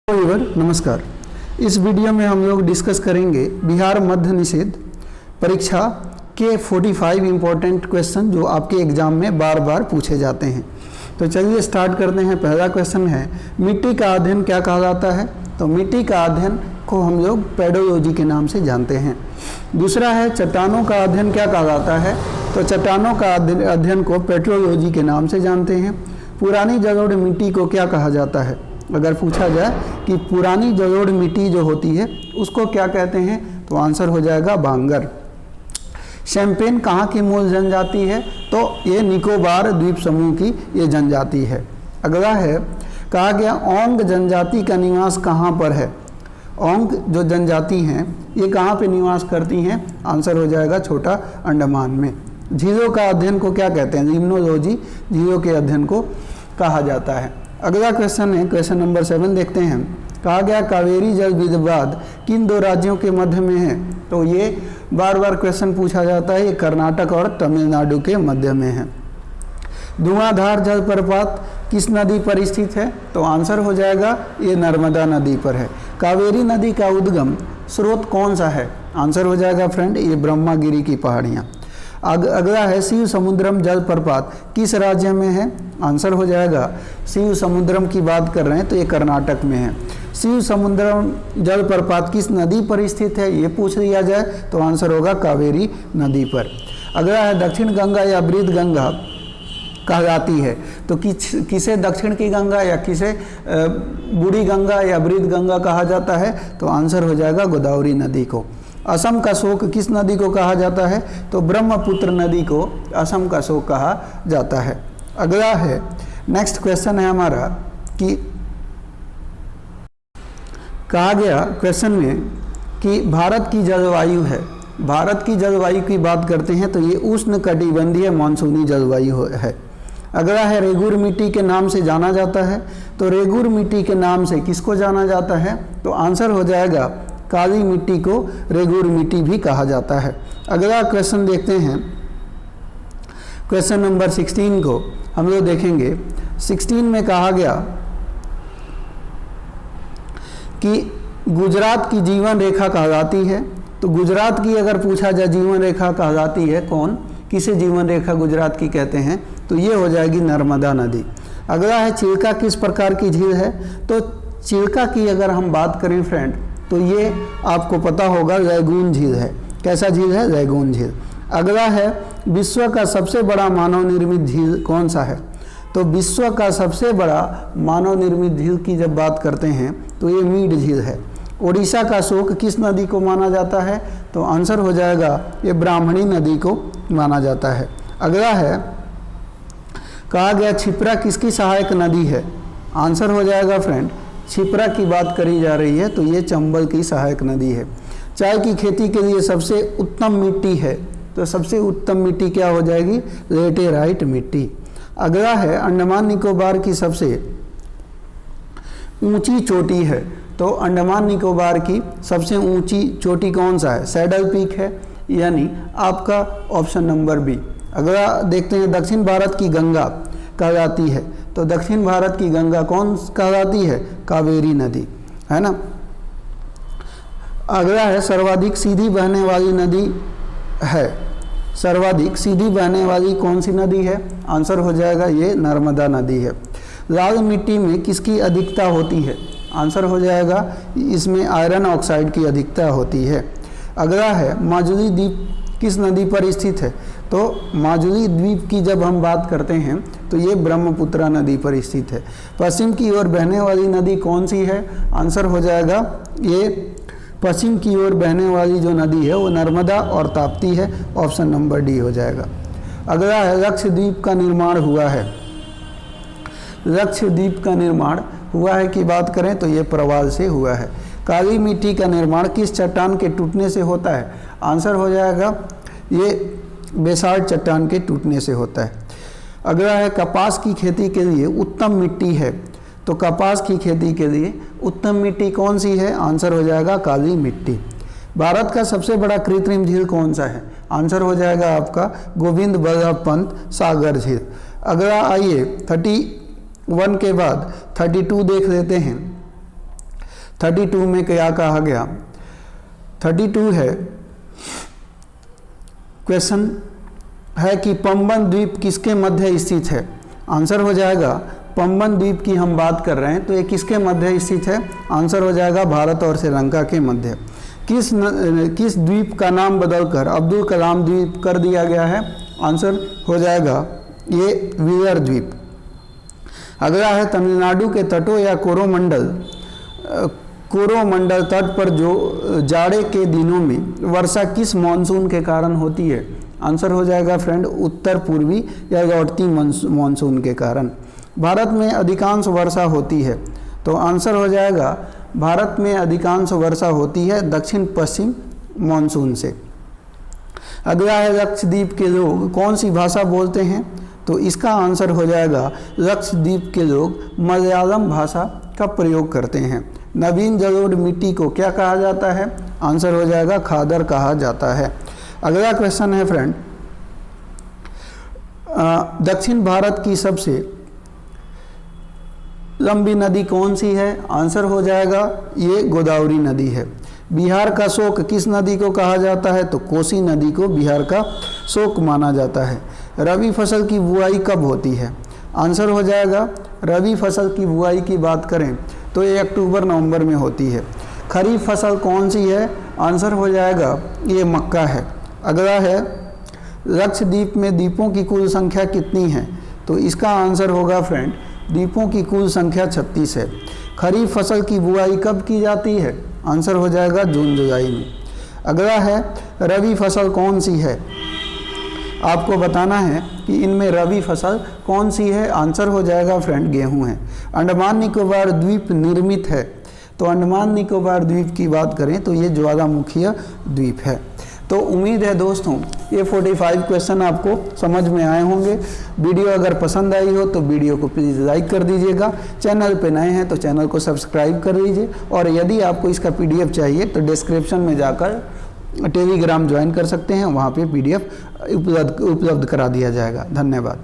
नमस्कार। इस वीडियो में हम लोग डिस्कस करेंगे बिहार मध्य निषेध परीक्षा के 45 इम्पोर्टेंट क्वेश्चन जो आपके एग्जाम में बार बार पूछे जाते हैं। तो चलिए स्टार्ट करते हैं। पहला क्वेश्चन है, मिट्टी का अध्ययन क्या कहा जाता है? तो मिट्टी का अध्ययन को हम लोग पेडोलॉजी के नाम से जानते हैं। दूसरा है, चट्टानों का अध्ययन क्या कहा जाता है? तो चट्टानों का अध्ययन को पेट्रोलॉजी के नाम से जानते हैं। पुरानी जलोढ़ मिट्टी को क्या कहा जाता है? अगर पूछा जाए कि पुरानी जलोढ़ मिट्टी जो होती है उसको क्या कहते हैं, तो आंसर हो जाएगा बांगर। शैंपेन कहाँ की मूल जनजाति है? तो ये निकोबार द्वीप समूह की ये जनजाति है। अगला है, कहा गया ओंग जनजाति का निवास कहाँ पर है? ओंग जो जनजाति हैं ये कहाँ पे निवास करती हैं? आंसर हो जाएगा छोटा अंडमान में। झीलों का अध्ययन को क्या कहते हैं? लिम्नोलॉजी झीलों के अध्ययन को कहा जाता है। अगला क्वेश्चन है, क्वेश्चन नंबर 7 देखते हैं। कहा गया कावेरी जल विवाद किन दो राज्यों के मध्य में है? तो ये बार बार क्वेश्चन पूछा जाता है। ये कर्नाटक और तमिलनाडु के मध्य में है। धुआंधार जलप्रपात किस नदी पर स्थित है? तो आंसर हो जाएगा ये नर्मदा नदी पर है। कावेरी नदी का उद्गम स्रोत कौन सा है? आंसर हो जाएगा फ्रेंड ये ब्रह्मागिरी की पहाड़ियाँ। अगला है, शिव समुद्रम जलप्रपात किस राज्य में है? आंसर हो जाएगा शिव समुद्रम की बात कर रहे हैं तो ये कर्नाटक में है। शिव समुद्रम जलप्रपात किस नदी पर स्थित है ये पूछ लिया जाए तो आंसर होगा कावेरी नदी पर। अगला है, दक्षिण गंगा या बृहद गंगा कहा जाती है? तो किसे दक्षिण की गंगा या किसे बूढ़ी गंगा या बृहद गंगा कहा जाता है? तो आंसर हो जाएगा गोदावरी नदी को। असम का शोक किस नदी को कहा जाता है? तो ब्रह्मपुत्र नदी को असम का शोक कहा जाता है। अगला है, नेक्स्ट क्वेश्चन है हमारा कि कहा गया क्वेश्चन में कि भारत की जलवायु है। भारत की जलवायु की बात करते हैं तो ये उष्ण कटिबंधीय मानसूनी जलवायु है। अगला है, रेगुर मिट्टी के नाम से जाना जाता है। तो रेगुर मिट्टी के नाम से किसको जाना जाता है? तो आंसर हो जाएगा काली मिट्टी को रेगुर मिट्टी भी कहा जाता है। अगला क्वेश्चन देखते हैं, क्वेश्चन नंबर 16 को हम लोग देखेंगे। 16 में कहा गया कि गुजरात की जीवन रेखा कहा जाती है। तो गुजरात की अगर पूछा जाए जीवन रेखा कहा जाती है कौन, किसे जीवन रेखा गुजरात की कहते हैं? तो ये हो जाएगी नर्मदा नदी। अगला है, चिल्का किस प्रकार की झील है? तो चिल्का की अगर हम बात करें फ्रेंड तो ये आपको पता होगा रैगून झील है। कैसा झील है? रैगून झील। अगला है, विश्व का सबसे बड़ा मानव निर्मित झील कौन सा है? तो विश्व का सबसे बड़ा मानव निर्मित झील की जब बात करते हैं तो ये मीड झील है। उड़ीसा का शोक किस नदी को माना जाता है? तो आंसर हो जाएगा ये ब्राह्मणी नदी को माना जाता है। अगला है, कहा गया क्षिप्रा किसकी सहायक नदी है? आंसर हो जाएगा फ्रेंड क्षिप्रा की बात करी जा रही है तो ये चंबल की सहायक नदी है। चाय की खेती के लिए सबसे उत्तम मिट्टी है? तो सबसे उत्तम मिट्टी क्या हो जाएगी? लेटेराइट मिट्टी। अगला है, अंडमान निकोबार की सबसे ऊंची चोटी है। तो अंडमान निकोबार की सबसे ऊंची चोटी कौन सा है? सैडल पीक है, यानी आपका ऑप्शन नंबर बी। अगला देखते हैं, दक्षिण भारत की गंगा कहा जाती है। तो दक्षिण भारत की गंगा कौन कहा जाती है? कावेरी नदी, है ना। अगला है, सर्वाधिक सीधी बहने वाली नदी है। सर्वाधिक सीधी बहने वाली कौन सी नदी है? आंसर हो जाएगा ये नर्मदा नदी है। लाल मिट्टी में किसकी अधिकता होती है? आंसर हो जाएगा इसमें आयरन ऑक्साइड की अधिकता होती है। अगला है, माजुली द्वीप किस नदी पर स्थित है? तो माजुली द्वीप की जब हम बात करते हैं तो ये ब्रह्मपुत्रा नदी पर स्थित है। पश्चिम की ओर बहने वाली नदी कौन सी है? आंसर हो जाएगा ये पश्चिम की ओर बहने वाली जो नदी है वो नर्मदा और ताप्ती है। ऑप्शन नंबर डी हो जाएगा। अगला है, लक्षद्वीप का निर्माण हुआ है। लक्षद्वीप का निर्माण हुआ है की बात करें तो ये प्रवाल से हुआ है। काली मिट्टी का निर्माण किस चट्टान के टूटने से होता है? आंसर हो जाएगा ये बेसाल्ट चट्टान के टूटने से होता है। अगला है, कपास की खेती के लिए उत्तम मिट्टी है। तो कपास की खेती के लिए उत्तम मिट्टी कौन सी है? आंसर हो जाएगा काली मिट्टी। भारत का सबसे बड़ा कृत्रिम झील कौन सा है? आंसर हो जाएगा आपका गोविंद बल्लभ पंत सागर झील। अगला आइए 31 के बाद 32 देख लेते हैं। 32 में क्या कहा गया? 32 है, क्वेश्चन है कि पंबन द्वीप किसके मध्य स्थित है? आंसर हो जाएगा, पंबन द्वीप की हम बात कर रहे हैं तो ये किसके मध्य स्थित है? आंसर हो जाएगा भारत और श्रीलंका के मध्य। किस द्वीप का नाम बदलकर अब्दुल कलाम द्वीप कर दिया गया है? आंसर हो जाएगा ये वीर द्वीप। अगला है तमिलनाडु के तटों या कोरोमंडल तट पर जो जाड़े के दिनों में वर्षा किस मानसून के कारण होती है? आंसर हो जाएगा फ्रेंड उत्तर पूर्वी या लौटती मानसून के कारण। भारत में अधिकांश वर्षा होती है तो आंसर हो जाएगा भारत में अधिकांश वर्षा होती है दक्षिण पश्चिम मानसून से। अगला है लक्षद्वीप के लोग कौन सी भाषा बोलते हैं? तो इसका आंसर हो जाएगा लक्षद्वीप के लोग मलयालम भाषा का प्रयोग करते हैं। नवीन जलोढ़ मिट्टी को क्या कहा जाता है? आंसर हो जाएगा खादर कहा जाता है। अगला क्वेश्चन है फ्रेंड, दक्षिण भारत की सबसे लंबी नदी कौन सी है? आंसर हो जाएगा ये गोदावरी नदी है। बिहार का शोक किस नदी को कहा जाता है? तो कोसी नदी को बिहार का शोक माना जाता है। रबी फसल की बुआई कब होती है? आंसर हो जाएगा रबी फसल की बुआई की बात करें तो ये अक्टूबर नवंबर में होती है। खरीफ फसल कौन सी है? आंसर हो जाएगा ये मक्का है। अगला है लक्षद्वीप में द्वीपों की कुल संख्या कितनी है? तो इसका आंसर होगा फ्रेंड द्वीपों की कुल संख्या 36 है। खरीफ फसल की बुआई कब की जाती है? आंसर हो जाएगा जून जुलाई में। अगला है रबी फसल कौन सी है? आपको बताना है कि इनमें रबी फसल कौन सी है। आंसर हो जाएगा फ्रेंड गेहूं है। अंडमान निकोबार द्वीप निर्मित है तो अंडमान निकोबार द्वीप की बात करें तो ये ज्वालामुखीय द्वीप है। तो उम्मीद है दोस्तों ये 45 क्वेश्चन आपको समझ में आए होंगे। वीडियो अगर पसंद आई हो तो वीडियो को प्लीज़ लाइक कर दीजिएगा। चैनल पे नए हैं तो चैनल को सब्सक्राइब कर लीजिए और यदि आपको इसका PDF चाहिए तो डिस्क्रिप्शन में जाकर टेलीग्राम ज्वाइन कर सकते हैं, वहाँ पे PDF उपलब्ध करा दिया जाएगा। धन्यवाद।